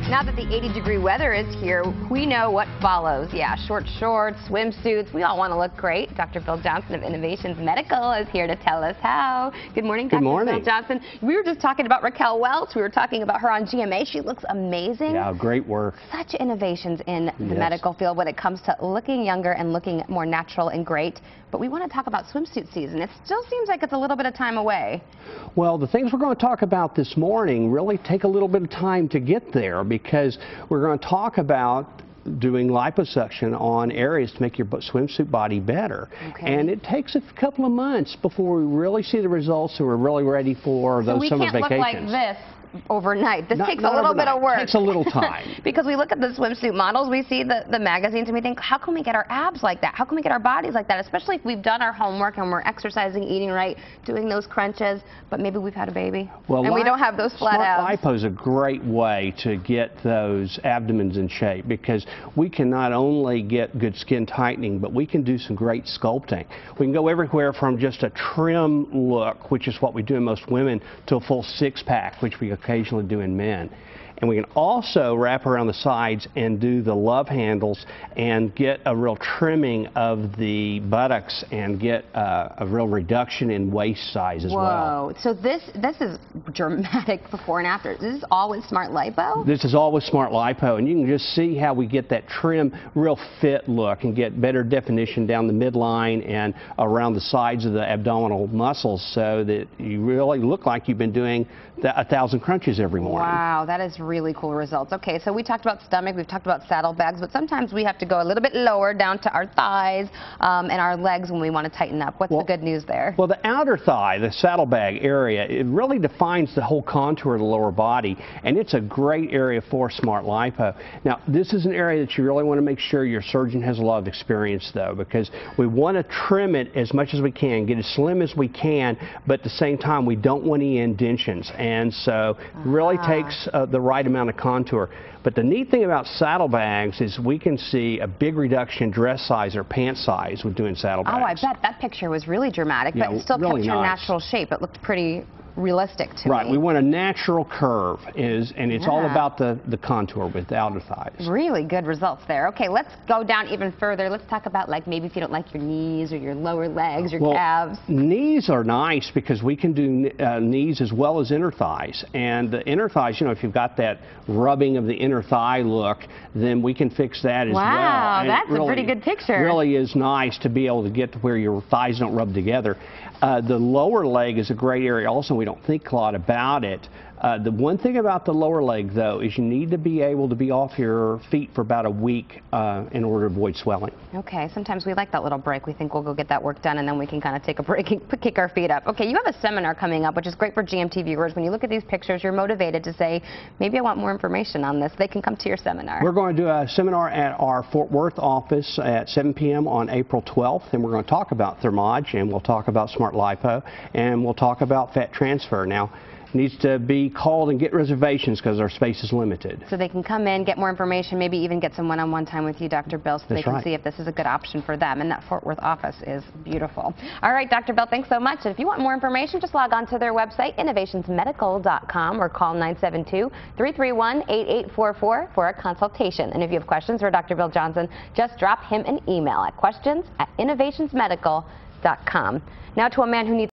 Now that the 80-degree weather is here, we know what follows. Yeah, short shorts, swimsuits. We all want to look great. Dr. Bill Johnson of Innovations Medical is here to tell us how. Good morning, Dr. Bill Johnson. We were just talking about Raquel Welch. We were talking about her on GMA. She looks amazing. Yeah, great work. Such innovations in the medical field when it comes to looking younger and looking more natural and great. But we want to talk about swimsuit season. It still seems like it's a little bit of time away. Well, the things we're going to talk about this morning really take a little bit of time to get there, because we're going to talk about doing liposuction on areas to make your swimsuit body better. Okay. And it takes a couple of months before we really see the results, so we're really ready for those summer vacations. So we can't look like this overnight. This takes a little bit of work. It takes a little time. Because we look at the swimsuit models, we see the magazines, and we think, how can we get our abs like that? How can we get our bodies like that? Especially if we've done our homework and we're exercising, eating right, doing those crunches, but maybe we've had a baby, and we don't have those flat abs. SmartLipo is a great way to get those abdomens in shape, because we can not only get good skin tightening, but we can do some great sculpting. We can go everywhere from just a trim look, which is what we do in most women, to a full six-pack, which we occasionally do in men. And we can also wrap around the sides and do the love handles and get a real trimming of the buttocks and get a real reduction in waist size as well. Whoa. So this is dramatic before and after. This is all with SmartLipo? This is all with SmartLipo, and you can just see how we get that trim, real fit look and get better definition down the midline and around the sides of the abdominal muscles, so that you really look like you've been doing 1,000 crunches every morning. Wow, that is really cool results. Okay, so we talked about stomach, we've talked about saddlebags, but sometimes we have to go a little bit lower down to our thighs and our legs when we want to tighten up. What's the good news there? Well, the outer thigh, the saddlebag area, it really defines the whole contour of the lower body, and it's a great area for SmartLipo. Now, this is an area that you really want to make sure your surgeon has a lot of experience, though, because we want to trim it as much as we can, get as slim as we can, but at the same time, we don't want any indentions. And so it really takes the right amount of contour. But the neat thing about saddlebags is we can see a big reduction in dress size or pant size with doing saddlebags. Oh, I bet that picture was really dramatic, but it still kept your natural shape. It looked pretty realistic to me. Right, we want a natural curve, and it's all about the contour with the outer thighs. Really good results there. Okay, let's go down even further. Let's talk about, like, maybe if you don't like your knees or your lower legs, your calves. Knees are nice because we can do knees as well as inner thighs. And the inner thighs, you know, if you've got that rubbing of the inner thigh look, then we can fix that as well. Wow, that's a pretty good picture. It really is nice to be able to get to where your thighs don't rub together. The lower leg is a great area also. We don't think a lot about it. The one thing about the lower leg, though, is you need to be able to be off your feet for about a week in order to avoid swelling. Okay, sometimes we like that little break. We think we'll go get that work done, and then we can kind of take a break and kick our feet up. Okay, you have a seminar coming up, which is great for GMT viewers. When you look at these pictures, you're motivated to say, maybe I want more information on this. They can come to your seminar. We're going to do a seminar at our Fort Worth office at 7 p.m. on April 12th, and we're going to talk about Thermage, and we'll talk about SmartLipo, and we'll talk about fat transfer. Now, needs to be called and get reservations because our space is limited. So they can come in, get more information, maybe even get some one-on-one time with you, Dr. Bill, so they can see if this is a good option for them. And that Fort Worth office is beautiful. All right, Dr. Bill, thanks so much. And if you want more information, just log on to their website, innovationsmedical.com, or call 972-331-8844 for a consultation. And if you have questions for Dr. Bill Johnson, just drop him an email at questions@innovationsmedical.com. Now to a man who needs